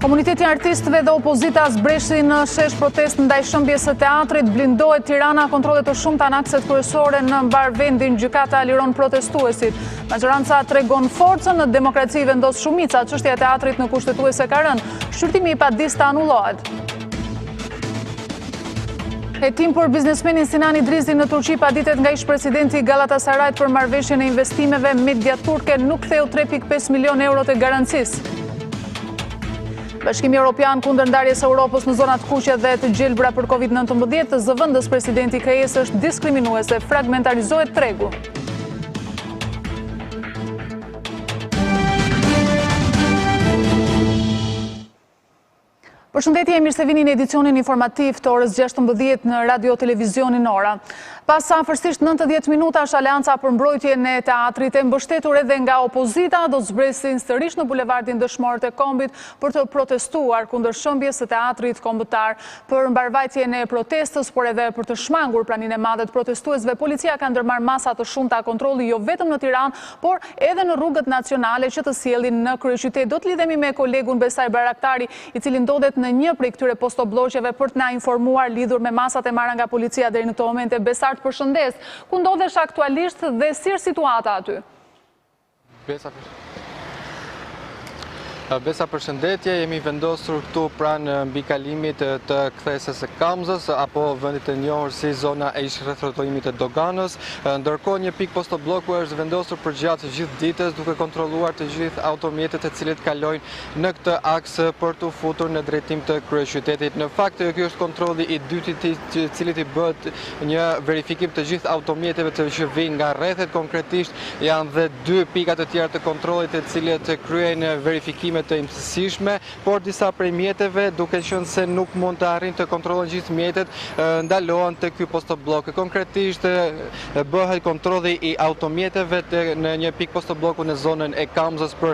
Komuniteti artistëve dhe opozita zbreshti në shesh protest ndaj shëmbjes së teatrit, blindohet Tirana, kontrole të shumta në akset kryesore në mbar vendin, gjykata liron protestuesit. Majoranca tregon forcën, në demokraci vendos shumica, çështja e teatrit në kushtetuese ka rënë, shqyrtimi i padistë anullohet. Hetim për biznesmenin Sinan Idrizi në Turqi paditet nga ish-presidenti Galatasarajt për marrëveshjen e investimeve, media turke nuk ktheu 3.5 milion euro të garancisë. Bashkimi Evropian kundër ndarjes së Europës në zonat kuqe dhe të gjelbra për Covid-19, zëvendës presidenti KE-s është diskriminuese, fragmentarizohet tregu. Përshëndetje, mirë se vini në edicionin informativ të orës 16 në Radio Televizionin Ora. Pas afërsisht 90 minutash, Aleanca për mbrojtjen e teatrit e mbështetur edhe nga opozita do zbresin sërish në bulevardin Dëshmorët e Kombit për të protestuar kundër shëmbjes së teatrit kombëtar. Për mbarvajtjen e protestës, por edhe për të shmangur praninë e madhe të protestuesve, policia ka ndërmarrë masa të shumta kontrolli jo vetëm në Tiranë, por edhe në rrugët nacionale që të sjellin në kryeqytet. Do të lidhemi me kolegun Besar Baraktari, i cili ndodhet në një prej këtyre postobllogqeve për të na informuar lidhur me masat e marra nga policia deri në këtë moment. Besar, të përshëndes, ku ndodhesh aktualisht dhe si është situata aty? Besa, përshëndetje, jemi vendosur këtu pranë mbikalimit të kthesës së Kamzës, apo vendit të njohur si zona e ish-rrethrotojimit të doganës. Ndërkohë një pikë postobloku është vendosur përgjatë gjithë ditës, duke kontrolluar të gjithë automjetet të cilët kalojnë në këtë aks për të futur në drejtim të kryeqytetit. Në fakt, ky është kontrolli i dytë i cilit i bëhet një verifikim të gjithë automjeteve të që vijnë nga rrethet. Konkretisht janë dhe dy pika të tjera të kontrollit të cilët kryejnë verifikime të imtësishme, por disa prej mjeteve, duke qenë se nuk mund të arrin të kontrollojnë gjithë mjetet, ndalohen të ky postoblok. Konkretisht bëhet kontrolli i automjeteve në një pikë postobloku në zonën e Kamzës për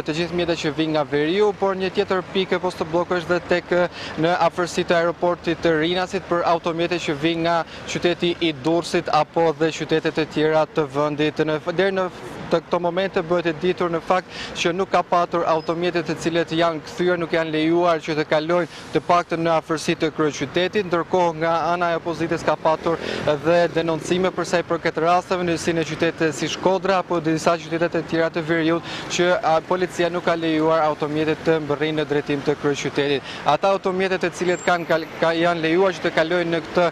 të gjithë mjetet që vijnë nga veriu, por një tjetër pikë postobloku është dhe tek në afërsi të aeroportit të Rinasit për automjetet që vijnë nga qyteti i Durrësit apo dhe qytetet e tjera të vendit. Deri në këto momente bëhet e ditur në fakt që nuk ka patur automjetet të cilët janë kthyer, nuk janë lejuar që të kalojnë të paktën në afërsi të kryeqytetit, ndërkohë nga ana e opozitës ka patur dhe denoncime për sa i përket rasteve në qytete si Shkodra apo disa qytete të tjera të veriut që policia nuk ka lejuar automjetet të mbërrinë në drejtim të kryeqytetit. Ata automjetet të cilët janë lejuar që të kalojnë në këtë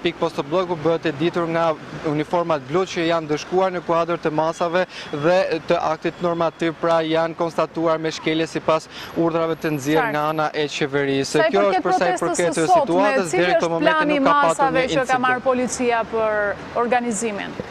pikë postobloku bëhet e ditur nga uniformat blu që janë dëshkuar në kuadër të masave dhe të aktit normativ, pra janë konstatuar me shkelje sipas urdhrave të nxjerrë nga ana e qeverisë. Kjo është për sa i përket situatës, deri këto momente nuk ka patur një incident. Që ka marrë policia për organizimin?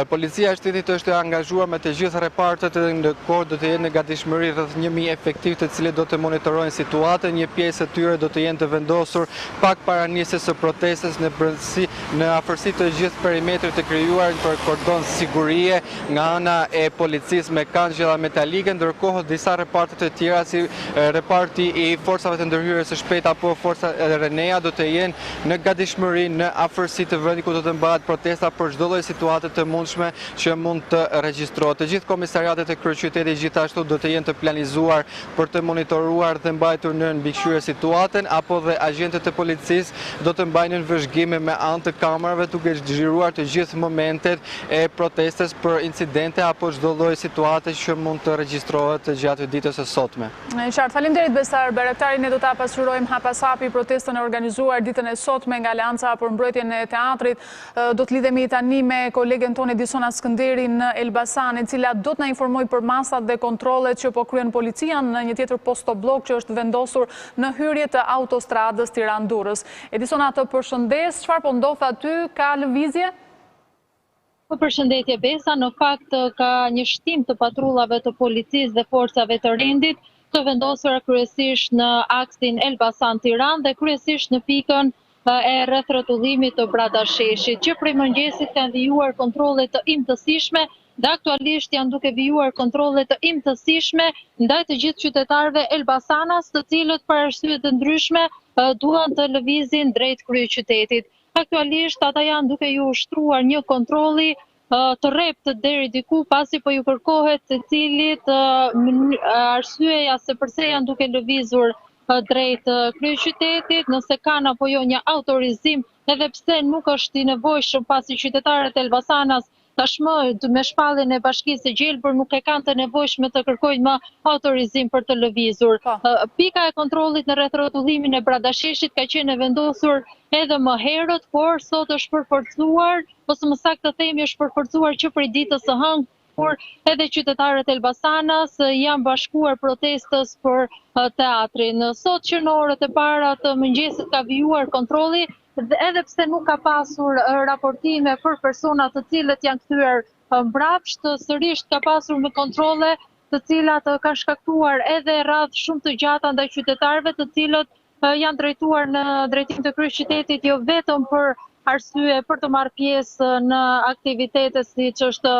Policia e shtetit është angazhuar me të gjithë repartet dhe në kohë do të jenë në gatishmëri rreth 1000 efektiv të cilët do të monitorojnë situatën. Një pjesë e tyre do të jenë të vendosur pak para nisjes së protestës në afërsi të gjithë perimetrit të krijuar për kordon sigurie nga ana e policisë me kangjella metalike, ndërkohë disa reparte të tjera si reparti i forcave të ndërhyrjes së shpejtë apo forca e Renea do të jenë në gatishmëri në afërsi të vendit ku do të mbahet protesta për çdo lloj situate të mundshme që mund të regjistrohet. Të gjithë komisariatet e kryeqytetit gjithashtu do të jenë të planizuar për të monitoruar dhe mbajtur në mbikëqyrje situatën, apo dhe agentët e policisë do të mbajnë në vëzhgime me anë të kamerave duke xhiruar të gjithë momentet e protestës për incidente apo çdo lloj situate që mund të regjistrohet gjatë ditës së sotme. Qartë, faleminderit Besar Baraktari, ne do ta pasqyrojmë hapasapi protestën e organizuar ditën e sotme nga Aleanca për mbrojtjen e teatrit. Do të lidhemi tani me kolegen Edicioni në Elbasan, e cila do të na informoj për masat dhe kontrollet që po kryen policia në një tjetër postoblok që është vendosur në hyrje të autostradës Tiranë-Durrës. Edicioni, të përshëndes, çfarë po ndodh aty, ka lëvizje? Përshëndetje Besa, në fakt ka një shtim të patrullave të policisë dhe forcave të rendit të vendosura kryesisht në aksin Elbasan-Tiranë dhe kryesisht në pikën e rreth-rrotullimit të Bradasheshit, që prej mëngjesit kanë vijuar kontrolle të imtësishme dhe aktualisht janë duke vijuar kontrolle të imtësishme ndaj të gjithë qytetarëve Elbasanas, të cilët për arsye të ndryshme duan të lëvizin drejt kryeqytetit. Aktualisht ata janë duke ju ushtruar një kontrolli të rrept deri diku, pasi po ju kërkohet secilit arsyeja se pse janë duke lëvizur drejt kryeqytetit, nëse kanë apo jo një autorizim, edhe pse nuk është i nevojshëm, pasi qytetarët e Elbasanës tashmë me shpalljen e bashkisë së Gjelbër nuk e kanë të nevojshme të kërkojnë më autorizim për të lëvizur. Pika e kontrollit në rreth rrotullimin e Bradasheshit ka qenë e vendosur edhe më herët, por sot është përforcuar, ose më saktë të themi është përforcuar që prej ditës së hënë, por edhe qytetarët e Elbasanës janë bashkuar protestës për teatrin. Sot që në orët e para të mëngjesit ka vijuar kontrolli, edhe pse nuk ka pasur raportime për personat të cilët janë kthyer mbrapsht, sërish ka pasur me kontrolle të cilat kanë shkaktuar edhe radhë shumë të gjata ndaj qytetarëve, të cilët janë drejtuar në drejtim të kryeqytetit, jo vetëm për arsye për të marrë pjesë në aktivitete siç është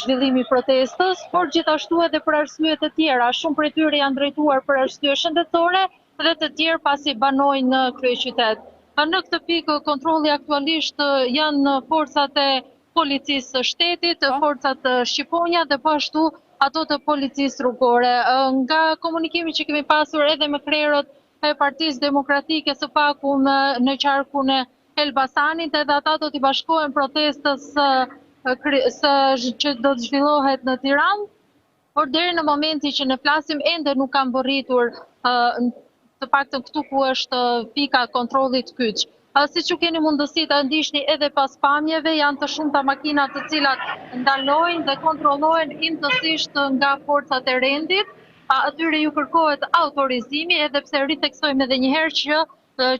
zhvillimi i protestës, por gjithashtu edhe për arsye të tjera. Shumë prej tyre janë drejtuar për arsye shëndetësore dhe të tjerë pasi banojnë në kryeqytet. Në këtë pikë kontrolli aktualisht janë forcat e policisë së shtetit, forcat shqiponja dhe po ashtu ato të policisë rrugore. Nga komunikimi që kemi pasur edhe me krerët e Partisë Demokratike së paku në qarkun e Elbasanit, edhe ata do t'i bashkohen protestës që do të zhvillohet në Tiranë, por deri në momenti që ne flasim ende nuk kanë bërritur të paktën këtu ku është pika kontrollit kyç. Siç ju keni mundësi ta ndiqni edhe pas pamjeve, janë të shumta makina të cilat ndalojnë dhe kontrollojnë intësisht nga forcat e rendit. Atyre ju kërkohet autorizimi, edhe pse riteksojmë edhe një herë që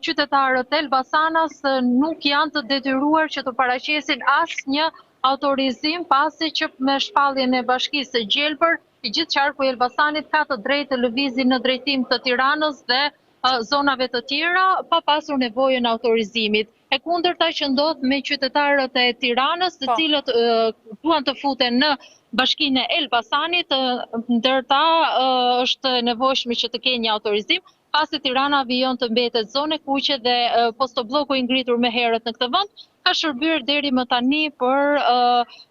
qytetarët e Elbasanës nuk janë të detyruar që të paraqesin asnjë autorizim, pasi që me shpalljen e bashkisë së Gjelbër, i gjithë qarku i Elbasanit ka të drejtë të lëvizin në drejtim të Tiranës dhe zonave të tjera pa pasur nevojën autorizimit. E kundërta që ndodh me qytetarët e Tiranës, të cilët duan të futen në bashkinë e Elbasanit, ndërta është nevojshme që të kenë një autorizim, pasi Tirana vijon të mbetet zonë kuqe dhe postobloku i ngritur më herët në këtë vend ka shërbyer deri më tani për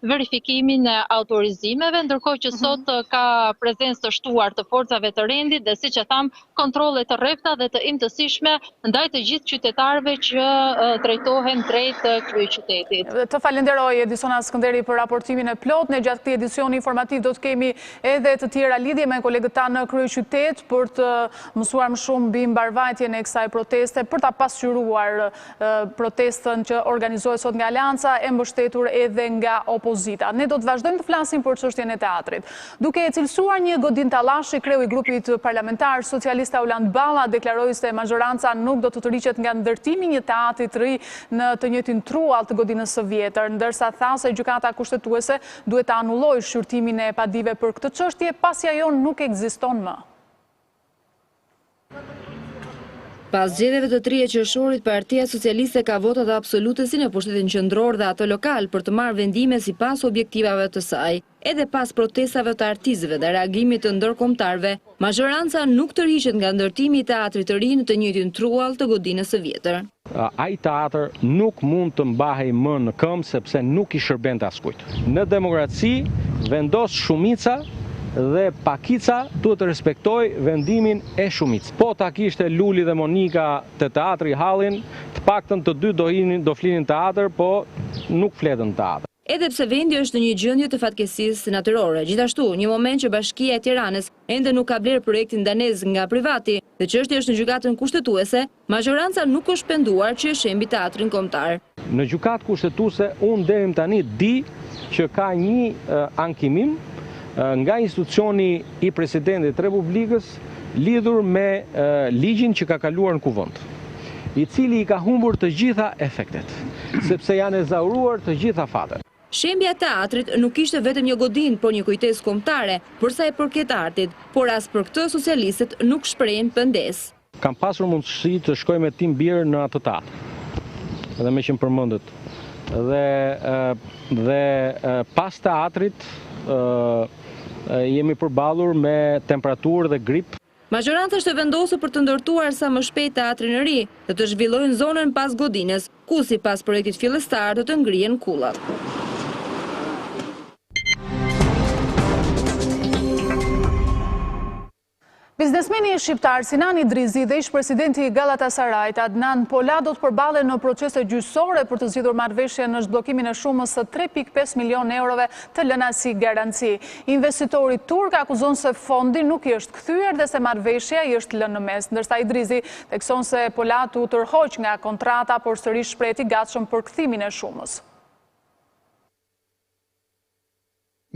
verifikimin e autorizimeve, ndërkohë që sot ka prezencë të shtuar të forcave të rendit dhe siç e tham, kontrolle të rrepta dhe të imtësishme ndaj të gjithë qytetarëve që drejtohen drejt kryeqytetit. Të falenderoj Ediciona Skënderi për raportimin e plot. Ne gjatë këtij edicioni informativ do të kemi edhe të tjera lidhje me kolegët tanë në kryeqytet për të mësuar më shumë mbi mbarvajtjen e kësaj proteste, për ta pasqyruar protestën që organizohet sot nga Alianca e mbështetur edhe nga opozita. Ne do të vazhdojmë të flasim për çështjen e teatrit. Duke e cilësuar një godin tallashi, kreu i grupit parlamentar socialista Uland Balla deklaroi se majoranca nuk do të tërhiqet nga ndërtimi një teatri të ri në të njëjtin truall të godinës së vjetër, ndërsa tha se gjykata kushtetuese duhet të anullojë shqyrtimin e padive për këtë çështje, pasi ajo nuk ekziston më. Pas zgjedhjeve të 3 qershorit, Partia Socialiste ka votat absolute si në pushtetin qendror dhe ato lokal për të marrë vendime sipas objektivave të saj. Edhe pas protestave të artistëve dhe reagimit të ndërkombëtarëve, majoranca nuk tërhiqet nga ndërtimi i teatrit të ri në të njëjtin truall të godinës së vjetër. Ai teatr nuk mund të mbahej më në këmbë sepse nuk i shërben askujt. Në demokraci vendos shumica dhe pakica duhet të respektoj vendimin e shumicës. Po ta kishte Luli dhe Monika të teatri Hallin, të paktën të dy do flinin teatr, po nuk fletën teatr. Edhe pse vendi është në një gjendje të fatkeqësisë natyrore, gjithashtu, një moment që Bashkia e Tiranës ende nuk ka blerë projektin danez nga privati dhe çështja është në gjykatën kushtetuese, majoranca nuk është penduar që e shembi teatrin kombëtar. Në gjykatë kushtetuese unë deri tani di që ka një ankimim nga institucioni i presidentit Republikës lidhur me ligjin që ka kaluar në kuvend, i cili i ka humbur të gjitha efektet, sepse janë ezauruar të gjitha fatet. Shembja e teatrit nuk ishte vetëm një godin, por një kujtesë kombëtare për sa i përket artit, por as për këtë socialistët nuk shprehin pendes. Kam pasur mundësi të shkoj me tim birë në atë teatr, edhe me që më përmendet. Dhe pas teatrit jemi përballur me temperaturë dhe grip. Majoranca është e vendosur për të ndërtuar sa më shpejt teatrin e ri dhe të zhvillojnë zonën pas godinës, ku sipas projektit fillestar do të ngrihen kullat. Biznesmeni shqiptar Sinan Idrizi dhe ish-presidenti i Galatasarajt Adnan Pola do të përballen në procese gjyqësore për të zgjidhur marrëveshje në zhbllokimin e shumës së 3.5 milion eurove të lëna si garanci. Investitori turk akuzon se fondi nuk i është kthyer dhe se marrëveshja i është lënë në mes, ndërsa Idrizi thekson se Pola u tërhoq nga kontrata, por sërish shpreh i gatshëm për kthimin e shumës.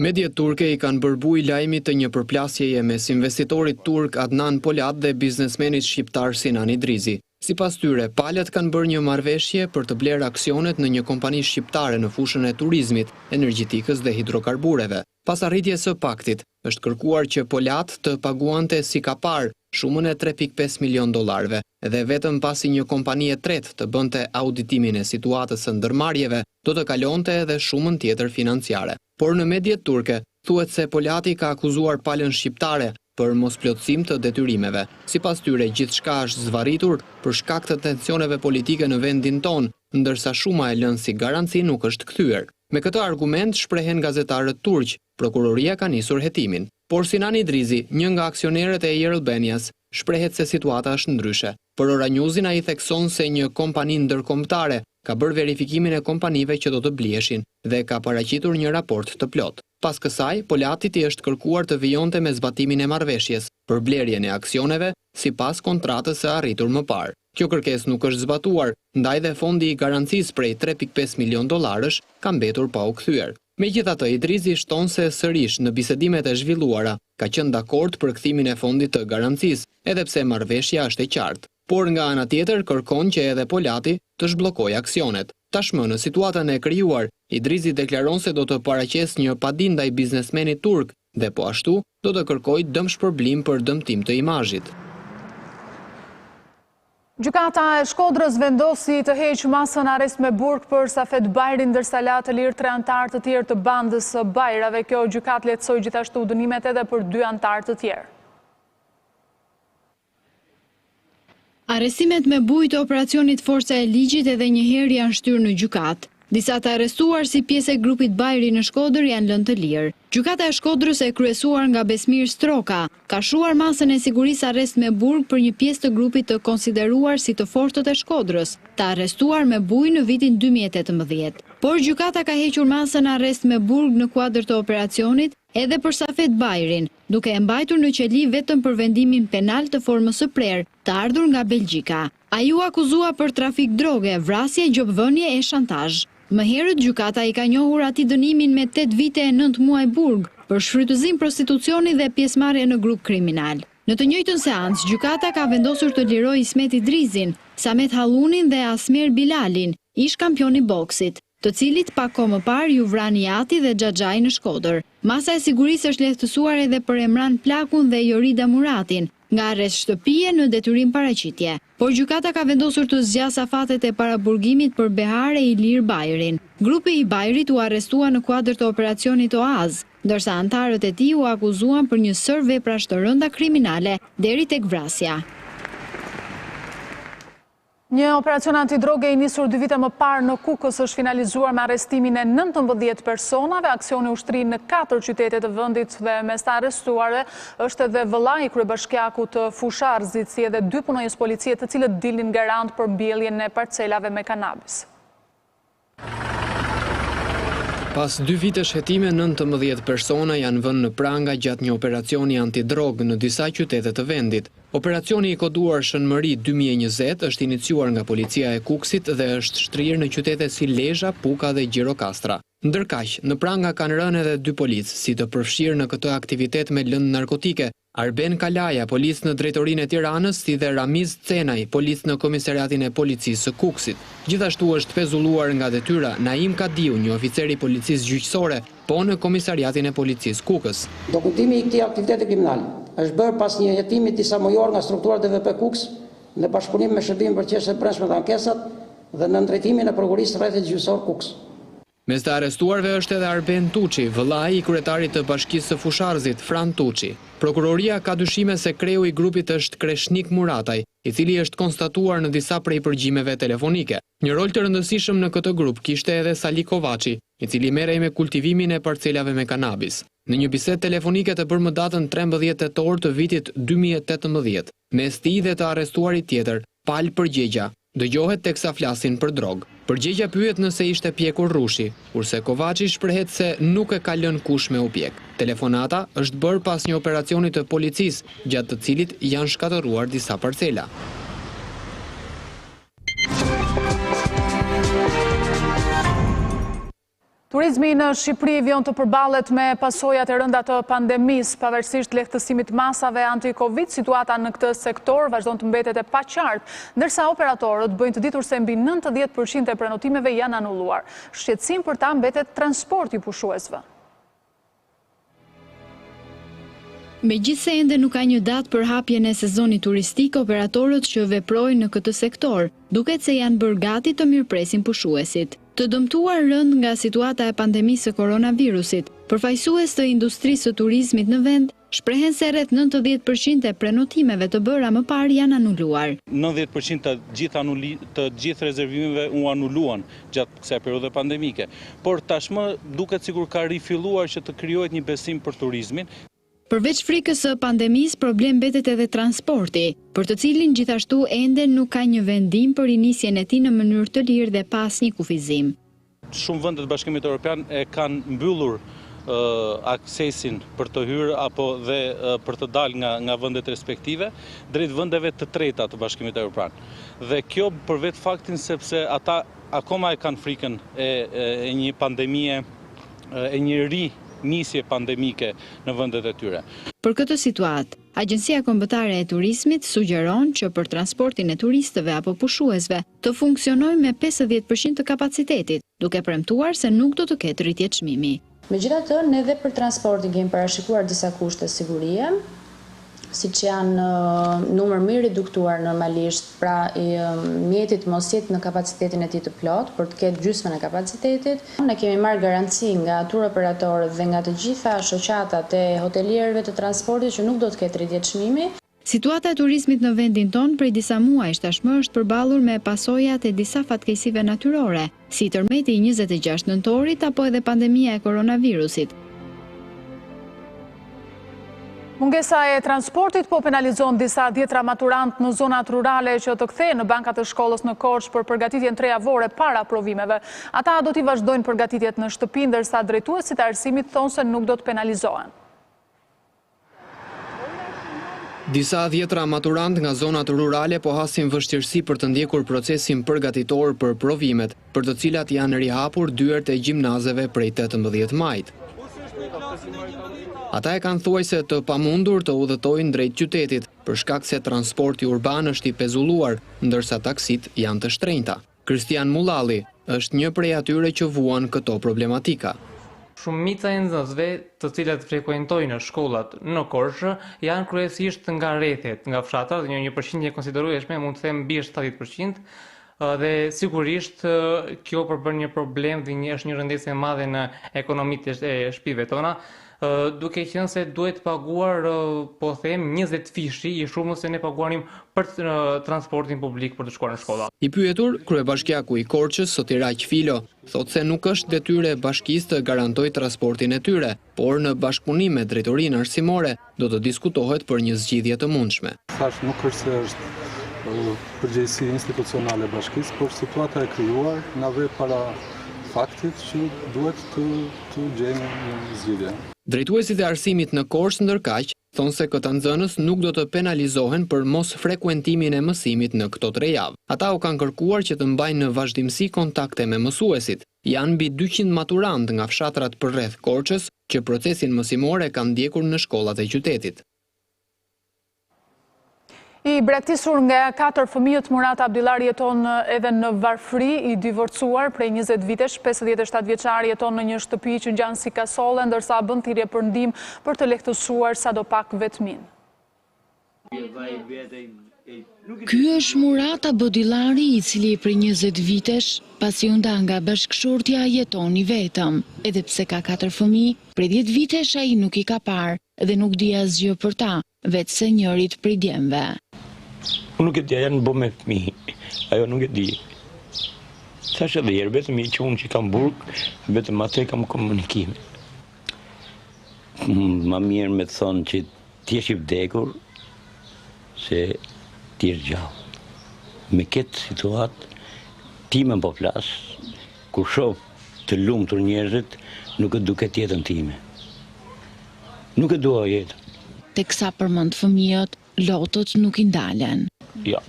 Mediat turke i kanë bërbuj lajmit të një përplasjeje mes investitorit turk Adnan Polat dhe biznesmenit shqiptar Sinan Idrizi. Sipas tyre, palët kanë bërë një marrëveshje për të blerë aksionet në një kompani shqiptare në fushën e turizmit, energjetikës dhe hidrokarbureve. Pas arritjes së paktit, është kërkuar që Polat të paguante si ka parë shumën e 3.5 milion dollarëve dhe vetëm pasi një kompani e tretë të bënte auditimin e situatës së ndërmarrjeve, do të kalonte edhe shumën tjetër financiare. Por në mediat turke, thuhet se Polati ka akuzuar palën shqiptare për mosplotësim të detyrimeve. Sipas tyre, gjithçka është zvarritur për shkak të tensioneve politike në vendin tonë, ndërsa shuma e lënë si garanci nuk është kthyer. Me këtë argument shprehen gazetarët turq, prokuroria ka nisur hetimin. Por Sinan Idrizi, një nga aksionerët e Air Albanias, shprehet se situata është ndryshe. Për Ora Newsin ai thekson se një kompani ndërkombëtare ka bërë verifikimin e kompanive që do të blieshin dhe ka paraqitur një raport të plot. Pas kësaj, Polatit i është kërkuar të vijonte me zbatimin e marrëveshjes për blerjen e aksioneve sipas kontratës së arritur më parë. Kjo kërkesë nuk është zbatuar, ndaj dhe fondi i garancisë prej 3.5 milion dollarësh ka mbetur pa u kthyer. Megjithatë, Idrizi shton se sërish në bisedimet e zhvilluara ka qenë dakord për kthimin e fondit të garancisë, edhe pse marrëveshja është e qartë. Por nga ana tjetër kërkon që edhe Polati të zhbllokojë aksionet. Tashmë në situatën e krijuar, Idrizi deklaron se do të paraqes një padinë ndaj biznesmenit turk dhe po ashtu do të kërkojë dëmshpërblim për dëmtim të imazhit. Gjykata e Shkodrës vendosi të heqë masën arrest me burg për Safet Bajrin, ndërsa la të lirë 3 antarë të tjerë të bandës së Bajrave. Kjo gjykatë lehtësoi gjithashtu dënimet edhe për 2 antarë të tjerë. Arrestimet me bujë të operacionit Forca e Ligjit edhe njëherë janë shtyrë në gjykatë. Disa të arrestuar si pjesë e grupit Bajri në Shkodër janë lënë të lirë. Gjykata e Shkodrës e kryesuar nga Besmir Stroka ka shuar masën e sigurisë arrest me burg për një pjesë të grupit të konsideruar si të fortët e Shkodrës, të arrestuar me bujë në vitin 2018. Por gjykata ka hequr masën arrest me burg në kuadër të operacionit edhe për Safet Bajrin, duke e mbajtur në qeli vetëm për vendimin penal të formës së prerë, të ardhur nga Belgjika. Ai u akuzua për trafik droge, vrasje, gjobvënie e shantazh. Më herët gjykata i ka njohur atij dënimin me 8 vite e 9 muaj burg për shfrytëzim prostitucioni dhe pjesëmarrje në grup kriminal. Në të njëjtën seancë, gjykata ka vendosur të lirojë Ismet Idrizin, Samet Hallunin dhe Asmer Bilalin, ish kampioni boksit, të cilit pak kohë më parë ju vrani Ati dhe Xhaxhai në Shkodër. Masa e sigurisë është lehtësuar edhe për Emran Plakun dhe Jorida Muratin, nga arrest shtëpie në detyrim paraqitje. Por gjykata ka vendosur të zgjasë afatet e paraburgimit për Behar e Ilir Bajrin. Grupi i Bajrit u arrestua në kuadër të operacionit Oaz, ndërsa antarët e tij u akuzuan për një sër veprash të rënda kriminale deri tek vrasja. Një operacion antidroge i nisur 2 vite më parë në Kukës është finalizuar me arrestimin e 19 personave. Aksioni ushtri në 4 qytete të vendit dhe mes të arrestuarve është edhe vëllai i kryebashkiakut të Fusharzit, si edhe 2 punonjës policie të cilët dilnin garant për mbjelljen e parcelave me kanabis. Pas 2 vitesh hetime, 19 persona janë vënë në pranga gjatë një operacioni antidrog në disa qytete të vendit. Operacioni i koduar Shënmëri 2020 është iniciuar nga policia e Kukësit dhe është shtrirë në qytete si Lezhë, Puka dhe Gjirokastra. Ndërkaq, në pranga kanë rënë edhe 2 policë, si të përfshirë në këtë aktivitet me lëndë narkotike. Arben Kalaja, policë në drejtorinë e Tiranës, si dhe Ramiz Cenaj, policë në komisariatin e policisë së Kukësit. Gjithashtu është pezulluar nga detyra Naim Kadiu, një oficer i policisë gjyqësore, po në komisariatin e policisë Kukës. Dokumentimi i këtij aktiviteti kriminal është bërë pas një jetimi disa mujor nga strukturat e DVP Kukës në bashkëpunim me Shërbimin për Çështje të Brendshme të Ankesat dhe në ndrejtimin e prokurisë së rrethit gjyqësor Kukës. Mes të arrestuarve është edhe Arben Tuçi, vëllai i kryetarit të bashkisë së Fusharzit, Fran Tuçi. Prokuroria ka dyshime se kreu i grupit është Kreshnik Murataj, i cili është konstatuar në disa prej përgjimeve telefonike. Një rol të rëndësishëm në këtë grup kishte edhe Sali Kovaçi, i cili merrej me kultivimin e parcelave me kanabis. Në një bisedë telefonike të bërë më datën 13 tetor të vitit 2018, mes tij dhe të arrestuarit tjetër, Pal përgjegja, dëgjohet teksa flasin për drogë. Përgjegja pyet nëse ishte pjekur rrushi, kurse Kovaçi shprehet se nuk e ka lënë kush me u pjek. Telefonata është bërë pas një operacioni të policisë, gjatë të cilit janë shkatëruar disa parcela. Turizmi në Shqipëri vjen të përballet me pasojat e rënda të pandemisë, pavarësisht lehtësimit masave anti-Covid, situata në këtë sektor vazhdon të mbetet e paqartë, ndërsa operatorët bëjnë të ditur se mbi 90% e prenotimeve janë anulluar. Shqetësim për ta mbetet transporti pushuesve. Megjithse ende nuk ka një datë për hapjen e sezonit turistik, operatorët që veprojnë në këtë sektor duket se janë bërë gati të mirëpresin pushuesit. Të dëmtuar rënd nga situata e pandemisë së koronavirusit, përfaqësues të industrisë së turizmit në vend shprehen se rreth 90% e prenotimeve të bëra më parë janë anuluar. 90% të gjithë rezervimeve u anuluan gjatë kësaj periudhe pandemike, por tashmë duket sikur ka rifilluar që të krijohet një besim për turizmin. Përveç frikës së pandemisë, problem mbetet edhe transporti, për të cilin gjithashtu ende nuk ka një vendim për rinisjen e tij në mënyrë të lirë dhe pas një kufizim. Shumë vende të Bashkimit Evropian e kanë mbyllur aksesin për të hyrë apo dhe për të dalë nga vendet respektive drejt vendeve të treta të Bashkimit Evropian. Dhe kjo për vetë faktin sepse ata akoma e kanë frikën e një pandemie, e një nisje pandemike në vendet e tyre. Për këtë situatë, Agjencia Kombëtare e Turizmit sugjeron që për transportin e turistëve apo pushuesve të funksionojë me 50% të kapacitetit, duke premtuar se nuk do të ketë rritje çmimi. Megjithatë, ne edhe për transportin kemi parashikuar disa kushte sigurie, siç janë numër mirë reduktuar normalisht, pra mjetit mos jetë në kapacitetin e tij të plot, për të ketë gjysmën e kapacitetit. Ne kemi marrë garanci nga tur operatorët dhe nga të gjitha shoqatat e hotelierëve të transportit që nuk do të ketë rritje çmimi. Situata e turizmit në vendin tonë prej disa muajsh tashmë është përballur me pasojat e disa fatkeqësive natyrore, si tërmeti i 26 nëntorit apo edhe pandemia e koronavirusit. Mungesa e transportit po penalizon disa dhjetra maturant në zonat rurale që të kthehen në bankat e shkollës në Korçë për përgatitjen 3 javore para provimeve. Ata do t'i vazhdojnë përgatitjet në shtëpi, ndërsa drejtuesit e arsimit thonë se nuk do të penalizohen. Disa dhjetra maturant nga zonat rurale po hasin vështirësi për të ndjekur procesin përgatitor për provimet, për të cilat janë rihapur dyert e gjimnazeve prej 18 majit. Ata e kanë thuajse të pamundur të udhëtojnë drejt qytetit, për shkak se transporti urban është i pezulluar, ndërsa taksit janë të shtrenjta. Kristian Mullalli është një prej atyre që vuan këto problematika. Shumica e nxënësve të cilat frekuentojnë shkollat në Korçë janë kryesisht nga rrethet, nga fshatrat, një përqindje konsiderueshme, mund të them mbi 70%, dhe sigurisht kjo përbën një problem dhe është një rëndësishme e madhe në ekonomitë e shtëpive tona, duke qenë se duhet paguar, po them, 20 fishi i shumës se ne paguarim për transportin publik për të shkuar në shkolla. I pyetur, kryebashkiaku i Korçës, Sotiraq Filo, thotë se nuk është detyre e bashkisë të garantojë transportin e tyre, por në bashkëpunim me drejtorinë arsimore do të diskutohet për një zgjidhje të mundshme. Thash nuk është se është përgjegjësi institucionale e bashkisë, por situata e krijuar na vë para faktit që duhet të gjejmë një zgjidhje. Drejtuesit e arsimit në Korçë ndërkaq thonë se këta nxënës nuk do të penalizohen për mos frekuentimin e mësimit në këto 3 javë. Ata u kanë kërkuar që të mbajnë në vazhdimsi kontakte me mësuesit. Janë mbi 200 maturant nga fshatrat përreth Korçës që procesin mësimor e kanë ndjekur në shkollat e qytetit. I braktisur nga 4 fëmijët, Murat Abdillari jeton edhe në varfëri, i divorcuar prej 20 vitesh, 57 vjeçari jeton në një shtëpi që ngjan si kasole, ndërsa bën thirrje për ndihmë për të lehtësuar sadopak vetmin. Ky është Murat Abdillari, i cili prej 20 vitesh, pasi u nda nga bashkëshortja, jeton i vetëm. Edhe pse ka 4 fëmijë, prej 10 vitesh ai nuk i ka parë dhe nuk di asgjë për ta, vetëse njërit prej djemve. Unë nuk e di, janë bo me fëmijë, ajo nuk e di. Thash edhe herë, vetëm i që unë që kam burg, vetëm atë kam komunikime. Ma mirë me të thonë që ti je i vdekur se ti je gjallë. Me këtë situatë, ti më po flas, kur shoh të lumtur njerëzit, nuk e duket jetën time. Nuk e dua jetën. Teksa përmend fëmijët, lotët nuk i ndalen. Ja,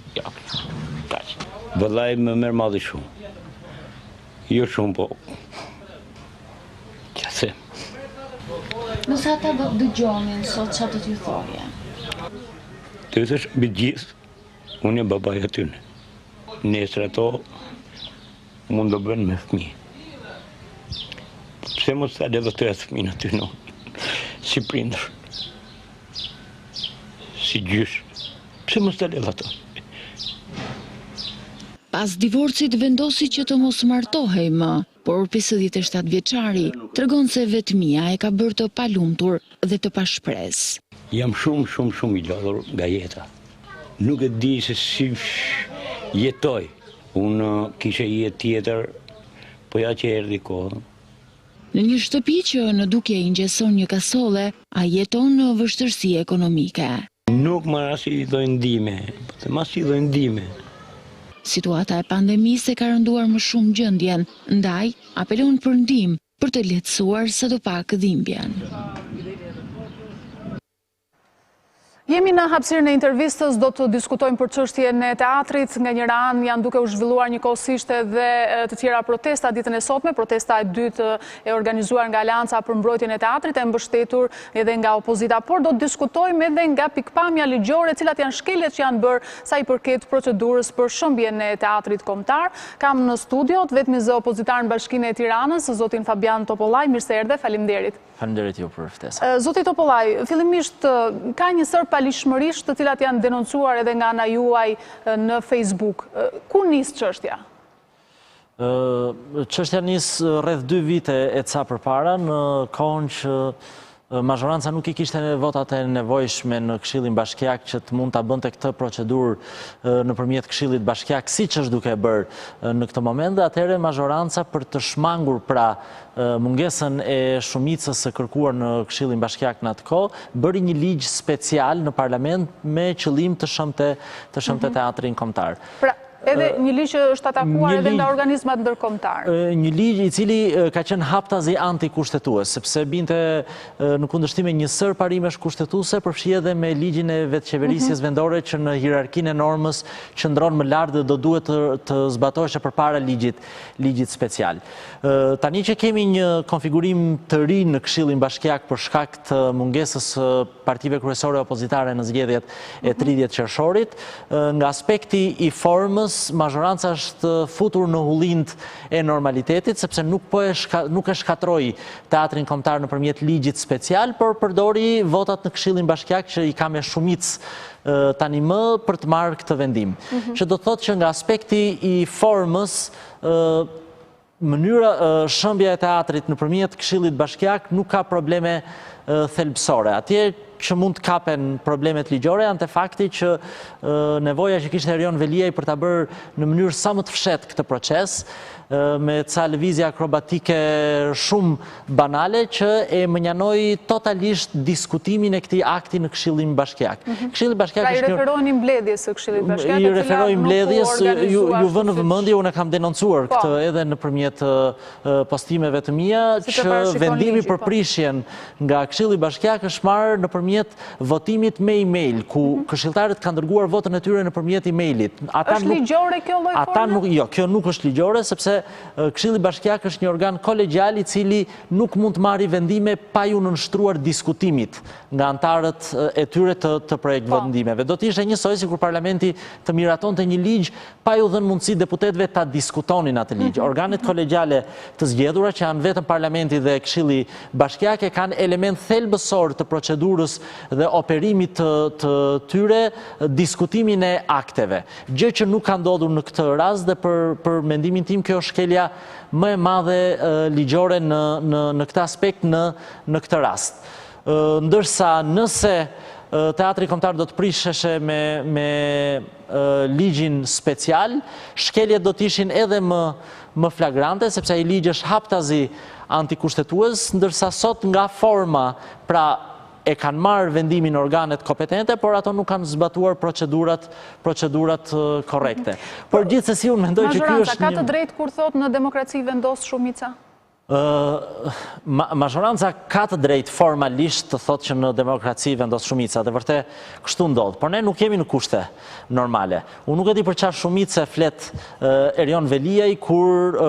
kaq. Vëllai më merr malli shumë. Jo shumë, po. Qase. Nëse ata dëgjonin sot çfarë do t'ju thoje? Të thash me gjithë, unë jam babai atyne. Nesër ato mund të bënë me fëmijë. Pse mos ta dhe të fëmijën aty në si prindër, si gjysh. Pse mos ta dhe ato? Pas divorcit vendosi që të mos martohej më, por 57 vjeçari tregon se vetmia e ka bërë të palumtur dhe të pashpresë. Jam shumë i lodhur nga jeta. Nuk e di se si jetoj. Unë kishe jetë tjetër, po ja që erdhi kohë. Në një shtëpi që në dukje i ngjeson një kasole, a jeton në vështirësi ekonomike. Nuk marr asnjë lloj ndihme, po të mas i lloj ndihme. Situata e pandemisë e ka rënduar më shumë gjendjen, ndaj apelon për ndihmë për të lehtësuar sadopak dhimbjen. Jemi në hapësirën e intervistës, do të diskutojmë për çështjen e teatrit. Nga njëra anë janë duke u zhvilluar njëkohësisht edhe të tjera protesta ditën e sotme, protesta e dytë e organizuar nga Aleanca për mbrojtjen e teatrit, e mbështetur edhe nga opozita, por do të diskutojmë edhe nga pikpamja ligjore, cilat janë shkeljet që janë bërë sa i përket procedurës për shëmbjen e teatrit kombëtar. Kam në studio vetëm zë opozitar në Bashkinë e Tiranës, zotin Fabian Topollaj. Mirë se erdhe, faleminderit. Faleminderit ju për ftesën. Zoti Topollaj, fillimisht ka një sër palishmërisht të cilat janë denoncuar edhe nga ana juaj në Facebook. Ku nis çështja? Çështja nis rreth 2 vite e ca përpara, në kohën që mazhoranca nuk i kishte votat e nevojshme në Këshillin Bashkiak që të mund ta bënte këtë procedurë nëpërmjet Këshillit Bashkiak, siç është duke bërë në këtë moment, dhe atëherë mazhoranca për të shmangur pra mungesën e shumicës së kërkuar në Këshillin Bashkiak në atë kohë, bëri një ligj special në parlament me qëllim të shëmte teatrin kombëtar. Edhe një ligj që është atakuar edhe nga organizmat ndërkombëtar. Një ligj i cili ka qenë haptazi antikushtetues, sepse binte në kundërshtim me një sër parimesh kushtetuese, përfshi edhe me ligjin e vetëqeverisjes vendore që në hierarkinë e normës qëndron më lart dhe do duhet të zbatohej përpara ligjit special. Tani që kemi një konfigurim të ri në Këshillin Bashkiak për shkak të mungesës partive kryesore opozitare në zgjedhjet e 30 qershorit, nga aspekti i formës, mazhoranca është futur në hullind e normalitetit, sepse nuk e shkatroi teatrin kombëtar nëpërmjet ligjit special, por përdori votat në Këshillin Bashkiak që i ka me shumicë tani më për të marrë këtë vendim. Që do të thotë që nga aspekti i formës, mënyra shëmbja e teatrit nëpërmjet Këshillit Bashkiak nuk ka probleme thelbësore. Atje që mund të kapen problemet ligjore janë te fakti që nevoja që kishte Erion Veliaj për ta bërë në mënyrë sa më të fshehtë këtë proces, me ca lëvizje akrobatike shumë banale që e mënjanoi totalisht diskutimin e këtij akti në Këshillin Bashkiak. Këshilli Bashkiak është i referojnë mbledhjes së Këshillit Bashkiak. I referoj mbledhjes, ju vënë vëmendje, unë kam denoncuar këtë edhe nëpërmjet postimeve të mia, që vendimi për prishjen nga Këshilli Bashkiak është marrë nëpërmjet votimit me email, ku këshilltarët kanë dërguar votën e tyre nëpërmjet emailit. Është ligjore kjo lloj forme? Jo, kjo nuk është ligjore, sepse Këshilli Bashkiak është një organ kolegjial i cili nuk mund të marrë vendime pa ju nënshtruar diskutimit nga antarët e tyre të projekt vendimeve. Do të ishte njësoj sikur parlamenti të miratonte një ligj pa ju dhënë mundësi deputetëve ta diskutonin atë ligj. Organet kolegjiale të zgjedhura, që janë vetëm parlamenti dhe Këshilli Bashkiak, kanë element thelbësor të procedurës dhe operimit të tyre diskutimin e akteve. Gjë që nuk ka ndodhur në këtë rast, dhe për mendimin tim kjo shkelja më e madhe ligjore në këtë aspekt në këtë rast. Ndërsa nëse Teatri Kombëtar do të prisheshe me ligjin special, shkeljet do t'ishin edhe më flagrante, sepse ai ligj është haptazi antikushtetues, ndërsa sot nga forma, pra e kanë marrë vendimin organet kompetente, por ato nuk kanë zbatuar procedurat korrekte. Por gjithsesi unë mendoj që ky është Mazhoranca, ka të drejtë kur thot në demokraci vendos shumica? Mazhoranca ka të drejtë formalisht të thotë që në demokraci vendos shumica, dhe vërtet kështu ndodh, por ne nuk jemi në kushte normale. Unë nuk e di për çfarë shumice flet Erion Veliaj kur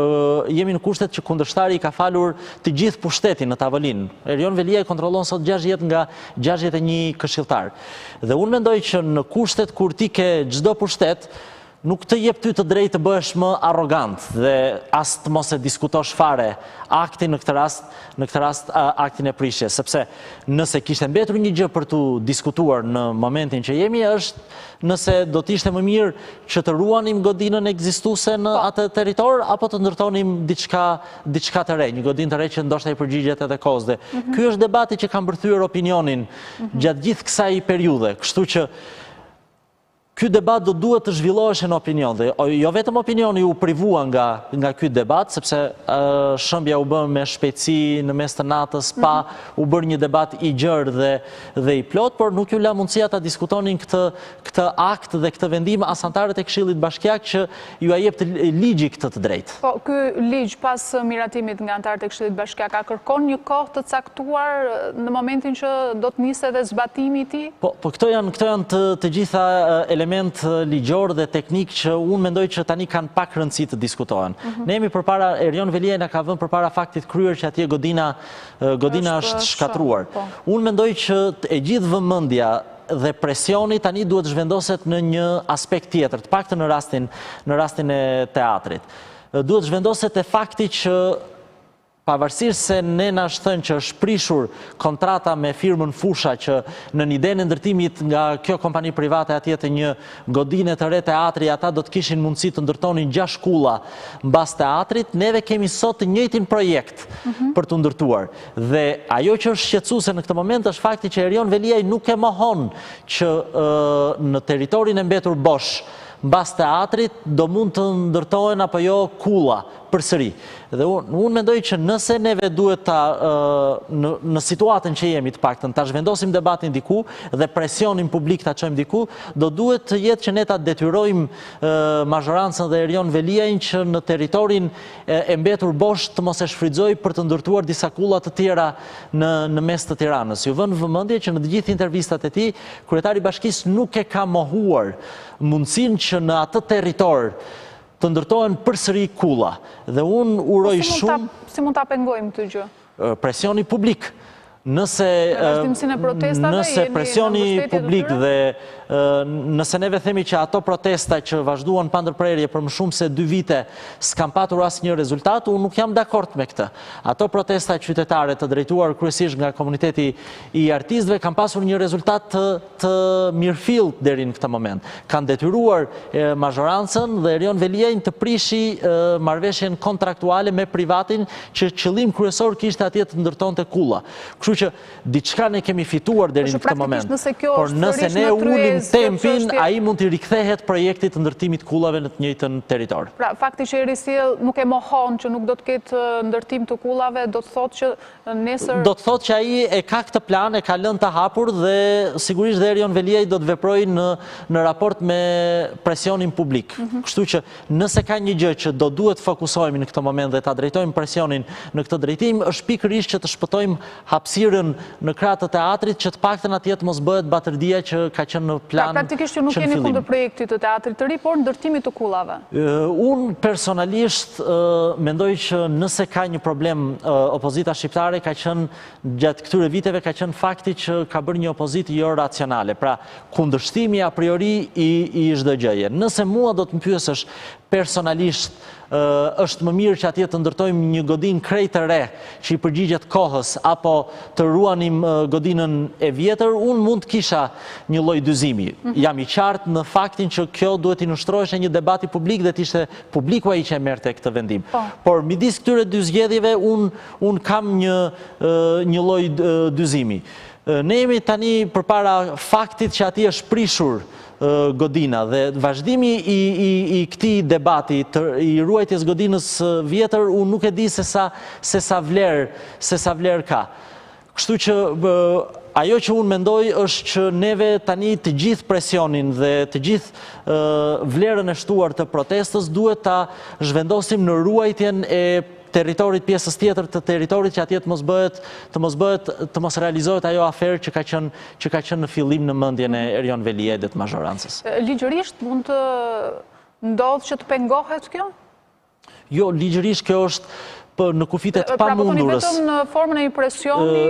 jemi në kushtet që kundërshtari ka falur të gjithë pushtetin në tavolinë. Erion Veliaj kontrollon sot 60 nga 61 këshilltar. Dhe unë mendoj që në kushtet kur ti ke çdo pushtet, nuk të jep ty të drejtë të bëhesh më arrogant dhe as të mos e diskutosh fare aktin në këtë rast aktin e prishjes, sepse nëse kishte mbetur një gjë për të diskutuar në momentin që jemi është nëse do të ishte më mirë që të ruanim godinën ekzistuese në atë territor apo të ndërtonim diçka të re, një godinë të re që ndoshta i përgjigjet edhe kohës. Ky është debati që ka mbërthyer opinionin gjatë gjithë kësaj periudhe, kështu që ky debat do duhet të zhvilloheshe në opinion, dhe jo vetëm opinioni u privua nga ky debat, sepse shëmbja u bën me shpejtësi në mes të natës, pa u bërë një debat i gjerë dhe i plot, por nuk ju la mundësia ta diskutonin këtë akt dhe këtë vendim as antarët e Këshillit Bashkiak që ju jep të ligji këtë të drejtë. Po, ky ligj pas miratimit nga antarët e Këshillit Bashkiak a kërkon një kohë të caktuar në momentin që do të nisë edhe zbatimi i tij? Po këto janë të gjitha element ligjor dhe teknik që unë mendoj që tani kanë pak rëndësi të diskutohen. Ne jemi përpara, Erion Veliaj na ka vënë përpara faktit kryer që atje godina është shkatruar. Unë mendoj që e gjithë vëmendja dhe presioni tani duhet zhvendoset në një aspekt tjetër, të paktën në rastin e teatrit. Duhet zhvendoset e fakti që pavarësisht se ne na është thënë që është prishur kontrata me firmën Fusha që në një idenë ndërtimit nga kjo kompani private atje të një godine të re teatri, ata do të kishin mundësi të ndërtonin 6 shkulla mbas teatrit, neve kemi sot të njëjtin projekt për të ndërtuar. Dhe ajo që është shqetësuese në këtë moment është fakti që Erion Veliaj nuk e mohon që në territorin e mbetur bosh mbas teatrit do mund të ndërtohen apo jo kulla përsëri. Dhe unë mendoj që nëse neve duhet në situatën që jemi të paktën, ta zhvendosim debatin diku dhe presionin publik ta çojmë diku, do duhet të jetë që ne ta detyrojmë mazhorancën dhe Erion Veliajin që në territorin e mbetur bosh të mos e shfrytëzoj për të ndërtuar disa kulla të tjera në mes të Tiranës. Ju vënë vëmendje që në të gjithë intervistat e tij, kryetari i bashkisë nuk e ka mohuar mundësinë që në atë territor të ndërtohen përsëri kulla. Dhe unë uroj shumë... Si mund ta pengojmë këtë gjë? Presioni publik. Nëse presioni publik dhe nëse neve themi që ato protesta që vazhduan pa ndërprerje për më shumë se 2 vite s'kan patur asnjë rezultat, unë nuk jam dakord me këtë. Ato protesta qytetare të drejtuar kryesisht nga komuniteti i artistëve kanë pasur një rezultat të mirëfillt deri në këtë moment. Kanë detyruar mazhorancën dhe Erion Veliajin të prishi marrëveshjen kontraktuale me privatin që qëllim kryesor kishte atje të ndërtonte kulla. Kështu që diçka ne kemi fituar deri në këtë moment. Por nëse ne ulim tempin, ai mund të rikthehet projektit të ndërtimit kullave në të njëjtën territor. Pra, fakti që i risjell nuk e mohon që nuk do të ketë ndërtim të kullave, do të thotë që nesër... Do të thotë që ai e ka këtë plan, e ka lënë të hapur dhe sigurisht dhe Erion Veliaj do të veprojë në raport me presionin publik. Kështu që nëse ka një gjë që do duhet fokusohemi në këtë moment dhe ta drejtojmë presionin në këtë drejtim, është pikërisht që të shpëtojmë hapësirën në krah të teatrit që të paktën atje të mos bëhet batërdia që ka qenë në plan. Praktikisht ju nuk jeni kundër projektit të teatrit të ri, por ndërtimit të kullave. Unë personalisht mendoj që nëse ka një problem opozita shqiptare ka qenë gjatë këtyre viteve ka qenë fakti që ka bërë një opozitë jo racionale. Pra kundërshtimi a priori i çdo gjëje. Nëse mua do të më pyesësh personalisht është më mirë që atje të ndërtojmë një godinë krejt të re që i përgjigjet kohës apo të ruanim godinën e vjetër, unë mund të kisha një lloj dyzimi. Jam i qartë në faktin që kjo duhet i nështroheshe një debati publik dhe t'ishte publiku ai që e merrte këtë vendim. Por midis këtyre dy zgjedhjeve unë kam një lloj dyzimi. Ne jemi tani përpara faktit që ati është prishur godina dhe vazhdimi i këtij debati i ruajtjes godinës vjetër, unë nuk e di se sa vlerë ka. Kështu që ajo që unë mendoj është që neve tani të gjithë presionin dhe të gjithë vlerën e shtuar të protestës duhet ta zhvendosim në ruajtjen e teritorit, pjesës tjetër të teritorit, që atje të mos realizohet ajo aferë që ka qenë në fillim në mendjen e Erion Velie dhe të mazhorancës. Ligjërisht mund të ndodhë që të pengohet kjo? Jo, ligjërisht kjo është në kufitet pa mundurës. Pra po thoni vetëm në formën e impresioni?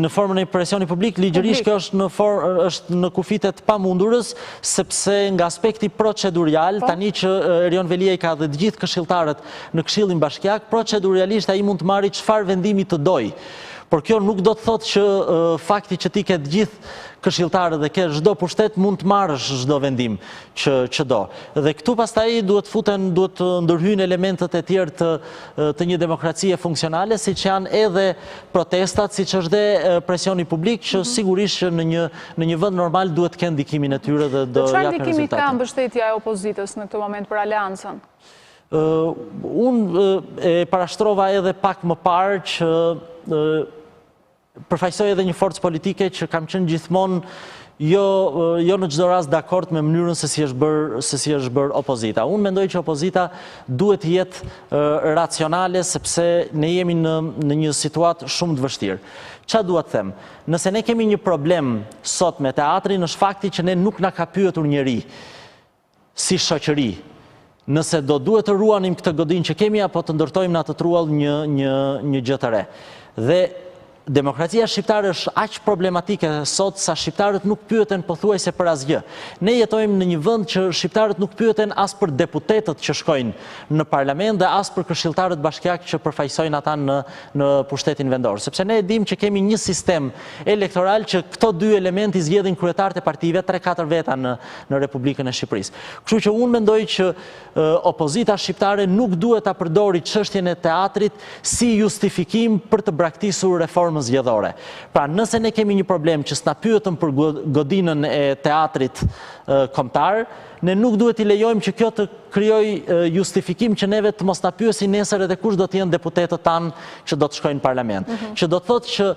Në formën e impresioni publik, ligjërisht kjo është në kufitet pa mundurës, sepse nga aspekti procedurial, tani që Erion Velie ka dhe gjithë këshilltarët në Këshillin Bashkiak, procedurialisht ai mund të marrë çfarë vendimi të dojë. Por kjo nuk do të thotë që fakti që ti ke gjithë këshilltarët dhe ke çdo pushtet mund të marrësh çdo vendim që do. Dhe këtu pastaj duhet të ndërhyjnë elementet e tjerë të një demokracie funksionale, siç janë edhe protestat, siç është dhe presioni publik, që sigurisht që në një vend normal duhet të kenë ndikimin e tyre dhe do japin rezultate. Çfarë ndikimi ka mbështetja e opozitës në këtë moment për aleancën? Unë e parashtrova edhe pak më parë që përfaqësoj edhe një forcë politike që kam qenë gjithmonë jo në çdo rast dakord me mënyrën se si është bërë opozita. Unë mendoj që opozita duhet të jetë racionale, sepse ne jemi në një situatë shumë të vështirë. Çfarë dua të them? Nëse ne kemi një problem sot me teatrin, është fakti që ne nuk na ka pyetur njeri si shoqëri nëse duhet të ruanim këtë godinë që kemi apo të ndërtojmë në atë truall një gjë të re. Dhe demokracia shqiptare është aq problematike sot sa shqiptarët nuk pyeten pothuajse për asgjë. Ne jetojmë në një vend që shqiptarët nuk pyeten as për deputetët që shkojnë në parlament dhe as për këshilltarët bashkiak që përfaqësojnë ata në pushtetin vendor, sepse ne e dimë që kemi një sistem elektoral që këto dy elementi zgjedhin kryetarët e partive 3-4 veta në Republikën e Shqipërisë. Kështu që unë mendoj që opozita shqiptare nuk duhet ta përdori çështjen e teatrit si justifikim për të braktisur reformën zgjedhore. Pra, nëse ne kemi një problem që s'na pyetën për godinën e teatrit kombëtar, ne nuk duhet i lejojmë që kjo të krijojë justifikim që neve të mos na pyesin nesër edhe kush do të jenë deputetët tanë që do të shkojnë në parlament. Që do të thotë që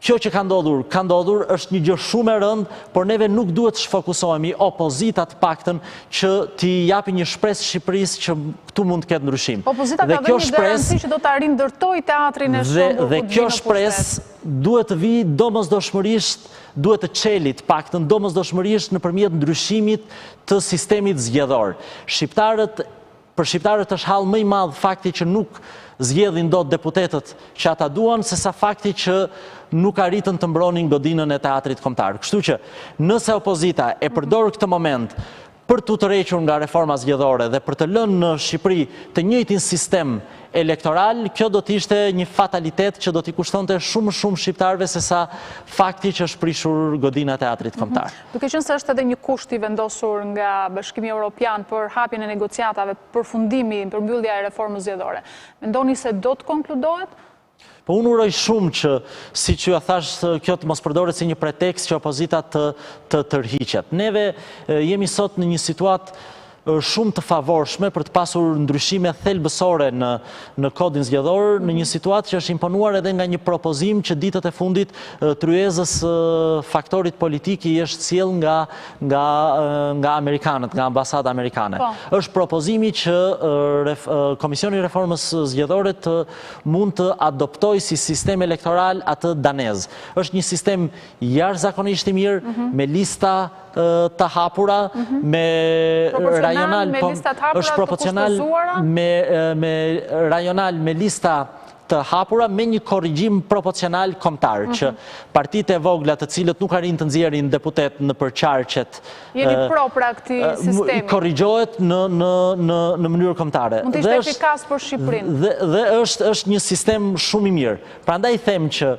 kjo që ka ndodhur është një gjë shumë e rëndë, por neve nuk duhet të shfokusohemi, opozita të paktën, që t'i japi një shpresë Shqipërisë që këtu mund të ketë ndryshim. Opozita ka dhënë një garanci që do ta rindërtojë teatrin e shkollës. Dhe kjo shpresë duhet të vijë domosdoshmërisht, duhet të çeli të paktën domosdoshmërisht nëpërmjet ndryshimit të sistemit zgjedhor. Për shqiptarët është hall më i madh fakti që nuk zgjedhin dot deputetët që ata duan, sesa fakti që nuk arritën të mbronin godinën e teatrit kombëtar. Kështu që nëse opozita e përdor këtë moment për të tërhequr nga reforma zgjedhore dhe për të lënë në Shqipëri të njëjtin sistem elektoral, kjo do të ishte një fatalitet që do t'i kushtonte shumë shqiptarëve sesa fakti që është prishur godina e teatrit kombëtar. Duke qenë se është edhe një kusht i vendosur nga Bashkimi Evropian për hapjen e negociatave, përfundimi, përmbyllja e reformës zgjedhore, mendoni se do të konkludohet? Po unë uroj shumë që, si që ja thash, kjo të mos përdoret si një pretekst që opozita të tërhiqet. Neve jemi sot në një situatë shumë të favorshme për të pasur ndryshime thelbësore në kodin zgjedhor, në një situatë që është imponuar edhe nga një propozim që ditët e fundit tryezës faktorit politik i është sjell nga amerikanët, nga ambasada amerikane. Është propozimi që Komisioni i Reformës Zgjedhore mund të adoptojë si sistem elektoral atë danez. Është një sistem jashtëzakonisht i mirë, me lista të hapura, me rajonal, është proporcional me rajonal me lista të hapura, me një korrigjim proporcional kombëtar, që partitë e vogla të cilët nuk arrin të nxjerrin deputet në përqarqet jeni pro pra këtij sistemi, korrigjohet në mënyrë kombëtare. Mund të ishte efikas për Shqipërinë. Dhe është një sistem shumë i mirë. Prandaj them që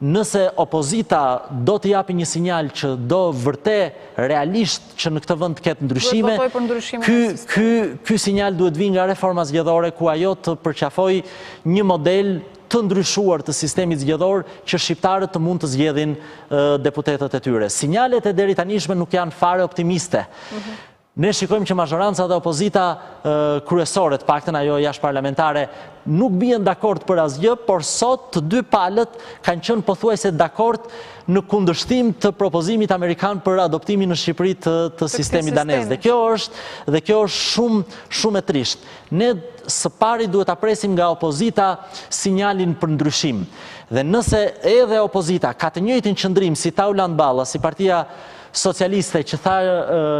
nëse opozita do të japi një sinjal që do vërtet realisht që në këtë vend të ketë ndryshime, ky sinjal duhet vinë nga reforma zgjedhore ku ajo të përqafoj një model të ndryshuar të sistemit zgjedhor që shqiptarët të mund të zgjedhin deputetët e tyre. Sinjalet e deri tanishme nuk janë fare optimiste. Ne shikojmë që mazhoranca dhe opozita kryesore, të paktën ajo jashtëparlamentare, nuk bien dakord për asgjë, por sot të dy palët kanë qenë pothuajse dakord në kundërshtim të propozimit amerikan për adoptimin në Shqipëri të sistemit danez. Dhe kjo është shumë e trisht. Ne së pari duhet ta presim nga opozita sinjalin për ndryshim. Dhe nëse edhe opozita ka të njëjtin qëndrim si Tauland Balla, si Partia Socialiste që tha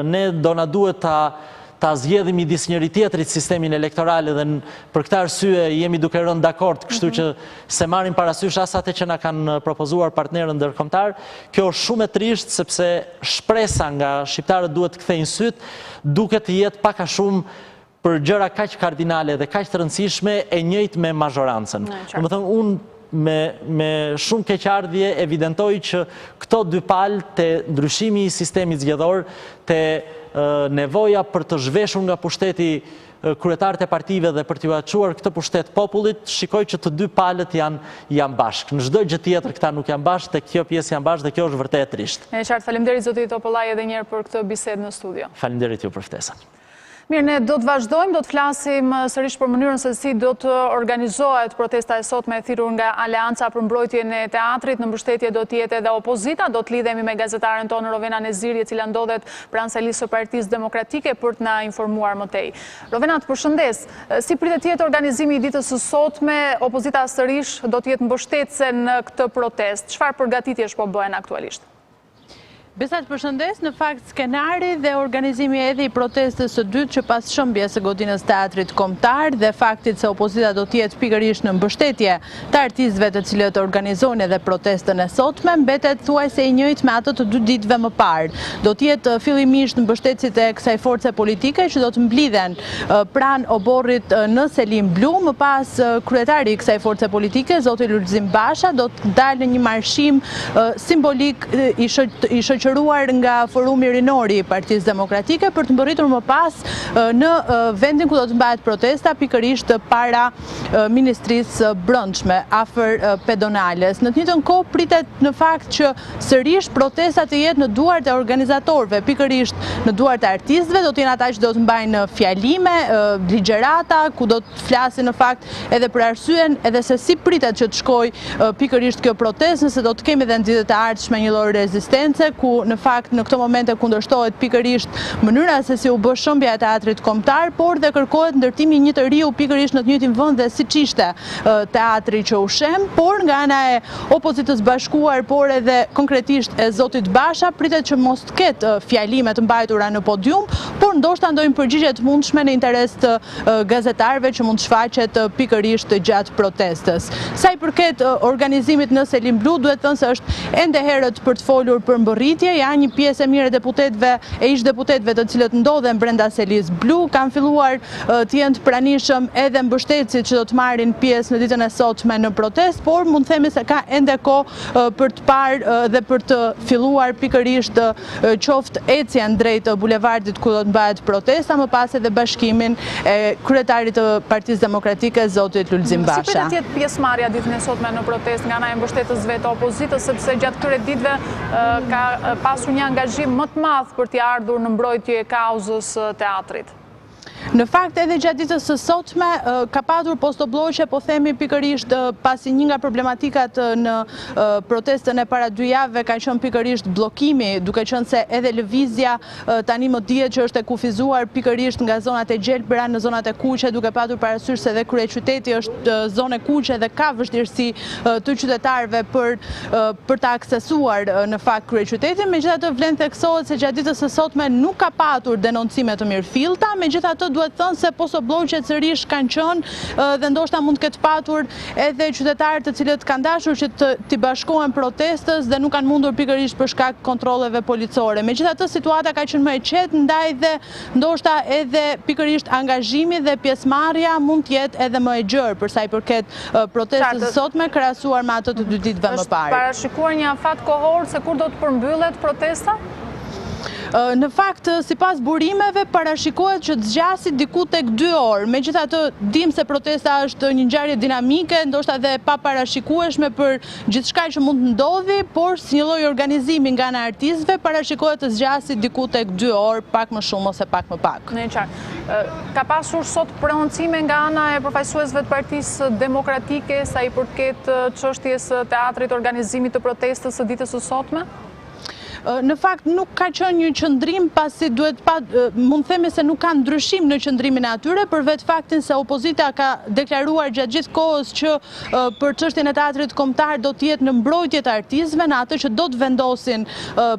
ne do na duhet ta zgjedhim midis njëri tjetrit sistemin elektoral dhe për këtë arsye jemi duke rënë dakord, kështu që se marrim parasysh as atë që na kanë propozuar partnerët ndërkombëtar. Kjo është shumë e trisht sepse shpresa nga shqiptarët duhet të kthejnë syt, duket të jetë pak a shumë për gjëra kaq kardinale dhe kaq të rëndësishme e njëjtë me mazhorancën. Domethënë unë me shumë keqardhje evidentoj që këto dy palë të ndryshimi i sistemit zgjedhor, të nevoja për të zhveshur nga pushteti kryetarët e partive dhe për t'u çuar këtë pushtet popullit, shikoj që të dy palët janë bashkë. Në çdo gjë tjetër këta nuk janë bashkë, tek kjo pjesë janë bashkë dhe kjo është vërtet e trisht. E qartë, faleminderit zoti Topollaj edhe një herë për këtë bisedë në studio. Faleminderit ju për ftesën. Mirë, ne do të vazhdojmë, do të flasim sërish për mënyrën se si do të organizohet protesta e sotme e thirrur nga Aleanca për mbrojtjen e teatrit. Në mbështetje do të jetë edhe opozita. Do të lidhemi me gazetaren tonë Rovena Neziri, e cila ndodhet pranë selisë së Partisë Demokratike për të na informuar më tej. Rovena, të përshëndes. Si pritet të jetë organizimi i ditës së sotme? Opozita sërish do të jetë mbështetëse në këtë protestë. Çfarë përgatitjesh po bëhen aktualisht? Besat përshëndes, në fakt skenari dhe organizimi edhe i protestës së dytë që pas shëmbjes së godinës teatrit kombëtar dhe faktit se opozita do të jetë pikërisht në mbështetje të artistëve të cilët organizojnë edhe protestën e sotme, mbetet thuajse i njëjtë me ato të dy ditëve më parë. Do të jetë fillimisht mbështetësit e kësaj force politike që do të mblidhen pranë oborrit në Selim Blu, më pas kryetari i kësaj force politike, zoti Lulzim Basha, do të dalë në një marshim simbolik i shoqëruar nga Forumi Rinori i Partisë Demokratike për të mbërritur më pas në vendin ku do të mbahet protesta pikërisht para Ministrisë Brendshme afër pedonales. Në të njëjtën kohë pritet në fakt që sërish protesta të jetë në duart e organizatorëve, pikërisht në duart e artistëve, do të jenë ata që do të mbajnë fjalime, ligjërata, ku do të flasin në fakt edhe për arsyen edhe se si pritet që të shkojë pikërisht kjo protestë, nëse do të kemi edhe në ditët e ardhshme një lloj rezistence ku në fakt në këto momente kundërshtohet pikërisht mënyra se si u bë shëmbja e teatrit kombëtar, por dhe kërkohet ndërtimi një të riu pikërisht në të njëjtin vend dhe siç ishte teatri që u shem, por nga ana e opozitës bashkuar, por edhe konkretisht e zotit Basha, pritet që mos të ketë fjalime të mbajtura në podium, por ndoshta ndojnë përgjigje të mundshme në interes të gazetarëve që mund të shfaqet pikërisht gjatë protestës. Sa i përket organizimit në Selim Blu, duhet thënë se është ende herët për të folur për mbërritje, janë një pjesë e mirë e deputetëve e ish deputetëve të cilët ndodhen brenda Selisë Blu, kanë filluar të jenë të pranishëm edhe mbështetësit që do të marrin pjesë në ditën e sotme në protestë, por mund të themi se ka ende kohë për të parë dhe për të filluar pikërisht qoftë ecjen drejt bulevardit ku do të mbahet protesta, më pas edhe bashkimin e kryetarit të Partisë Demokratike zotit Lulzim Basha. Si pritet të jetë pjesëmarrja ditën e sotme në protestë nga ana e mbështetësve të opozitës, sepse gjatë këtyre ditëve ka pasur një angazhim më të madh për t'i ardhur në mbrojtje e kauzës teatrit? Në fakt edhe gjatë ditës së sotme ka patur postobllogje, po themi pikërisht pasi një nga problematikat në protestën e para 2 javëve ka qenë pikërisht bllokimi, duke qenë se edhe lëvizja tani më dihet që është e kufizuar pikërisht nga zonat e gjelbra në zonat e kuqe, duke patur parasysh se edhe kryeqyteti është zonë e kuqe dhe ka vështirësi të qytetarëve për ta aksesuar në fakt kryeqytetin. Megjithatë vlen theksohet se gjatë ditës së sotme nuk ka patur denoncime të mirëfillta, megjithatë duhet thënë se poso blloqet sërish kanë qenë dhe ndoshta mund të ketë patur edhe qytetarë të cilët kanë dashur që t'i bashkohen protestës dhe nuk kanë mundur pikërisht për shkak kontrolleve policore. Megjithatë, situata ka qenë më e qetë, ndaj dhe ndoshta edhe pikërisht angazhimi dhe pjesëmarrja mund të jetë edhe më e gjerë për sa i përket protestës së sotme krahasuar me ato të dy ditëve më parë. Është parashikuar një afat kohor se kur do të përmbyllet protesta? Në fakt, sipas burimeve, parashikohet që të zgjasë diku tek 2 orë. Megjithatë, dim se protesta është një ngjarje dinamike, ndoshta edhe pa parashikueshme për gjithçka që mund të ndodhi, por si një lloj organizimi nga ana e artistëve, parashikohet të zgjasë diku tek 2 orë, pak më shumë ose pak më pak. Në qartë. Ka pasur sot prononcime nga ana e përfaqësuesve të Partisë Demokratike sa i përket çështjes së teatrit, organizimit të protestës së ditës së sotme? Në fakt nuk ka qenë një qëndrim pasi mund themi se nuk ka ndryshim në qëndrimin e atyre për vetë faktin se opozita ka deklaruar gjatë gjithë kohës që për çështjen e teatrit kombëtar do të jetë në mbrojtje të artistëve, në atë që do të vendosin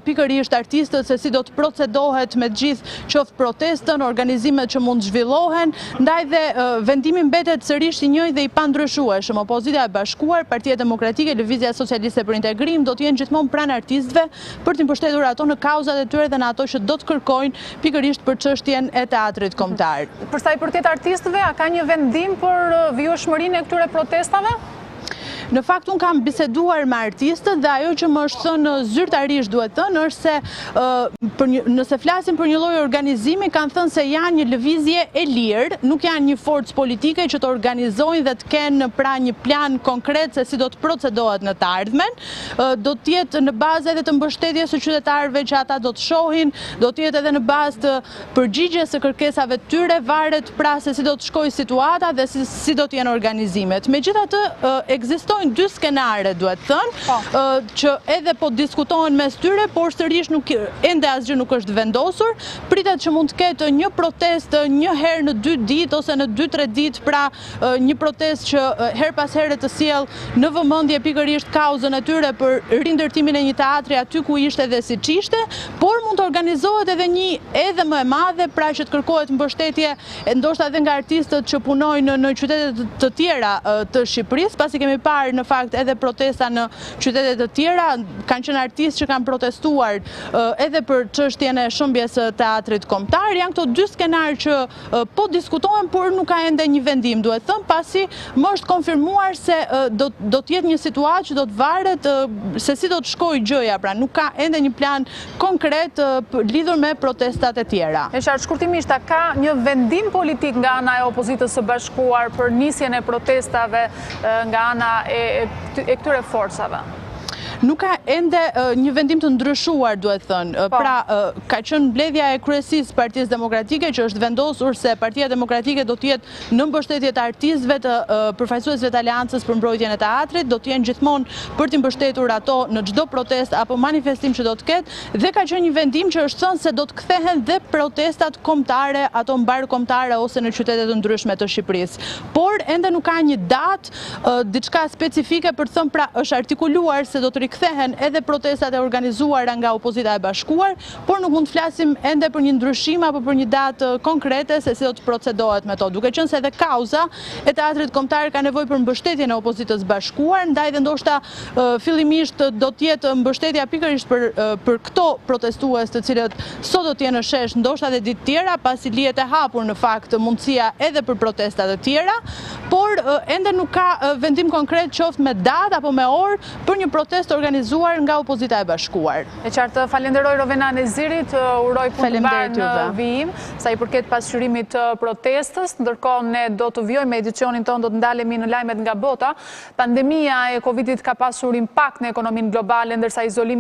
pikërisht artistët se si do të procedohet me gjithë qoftë protestën, organizimet që mund zhvillohen, ndaj dhe vendimi mbetet sërish i njëjtë dhe i pandryshueshëm. Opozita e bashkuar, Partia Demokratike, Lëvizja Socialiste për Integrim do të jenë gjithmonë pranë artistëve për të mbështetur ato në kauzat e tyre dhe në ato që do të kërkojnë pikërisht për çështjen e teatrit kombëtar. Për sa i përket artistëve, a ka një vendim për vijshmërinë e këtyre protestave? Në fakt, unë kam biseduar me artistët dhe ajo që më është thënë zyrtarisht duhet thënë është se nëse flasim për një lloj organizimi, kanë thënë se janë një lëvizje e lirë, nuk janë një forcë politike që të organizojnë dhe të kenë pra një plan konkret se si do të procedohet në të ardhmen. Do të jetë në bazë edhe të mbështetjes së qytetarëve që ata do të shohin, do të jetë edhe në bazë të përgjigjes së kërkesave të tyre, varet pra se si do të shkojë situata dhe si do të jenë organizimet. Megjithatë, ekzistojnë 2 skenare, duhet thënë, që edhe po diskutohen mes tyre, por sërish ende asgjë nuk është vendosur. Pritet që mund të ketë një protestë një herë në 2 ditë ose në 2-3 ditë, pra një protestë që her pas here të sjell në vëmendje pikërisht kauzën e tyre për rindërtimin e një teatri aty ku ishte dhe siç ishte, por mund të organizohet edhe një edhe më e madhe, pra që të kërkohet mbështetje ndoshta edhe nga artistët që punojnë në qytete të tjera të Shqipërisë, pasi kemi parë në fakt edhe protesta në qytete të tjera, kanë qenë artistë që kanë protestuar edhe për çështjen e shëmbjes së teatrit kombëtar. Janë këto 2 skenar që po diskutohen, por nuk ka ende një vendim, duhet thënë, pasi më është konfirmuar se do të jetë një situatë që do të varet se si do të shkojë gjëja, pra nuk ka ende një plan konkret lidhur me protestat e tjera. E qartë, shkurtimisht, a ka një vendim politik nga ana e opozitës së bashkuar për nisjen e protestave nga ana e këtyre forcave? Nuk ka ende një vendim të ndryshuar, duhet thënë. Pra, ka qenë mbledhja e kryesisë Partisë Demokratike që është vendosur se Partia Demokratike do të jetë në mbështetje të artistëve, të përfaqësuesve të Aleancës për mbrojtjen e teatrit, do të jenë gjithmonë për të mbështetur ato në çdo protestë apo manifestim që do të ketë, dhe ka qenë një vendim që është thënë se do të kthehen dhe protestat kombëtare, ato mbar kombëtare ose në qytete të ndryshme të Shqipërisë. Por ende nuk ka një datë diçka specifike për të thënë, pra është artikuluar se do të kthehen edhe protestat e organizuara nga opozita e bashkuar, por nuk mund të flasim ende për një ndryshim apo për një datë konkrete se si do të procedohet me to. Duke qenë se edhe kauza e teatrit kombëtar ka nevojë për mbështetjen e opozitës bashkuar, ndaj dhe ndoshta fillimisht do të jetë mbështetja pikërisht për këto protestues të cilët sot do të jenë në shesh, ndoshta edhe ditë tjera, pasi lihet e hapur në fakt mundësia edhe për protesta të tjera, por ende nuk ka vendim konkret qoftë me datë apo me orë për një protestë organizuar nga opozita e bashkuar. E qartë, falenderoj Rovena Nezirit, uroj punë të mbarë në vijim, sa i përket pasqyrimit të protestës, ndërkohë ne do të vjojmë edicionin tonë, do të ndalemi në lajmet nga bota. Pandemia e Covidit ka pasur impakt në ekonominë globale, ndërsa izolimi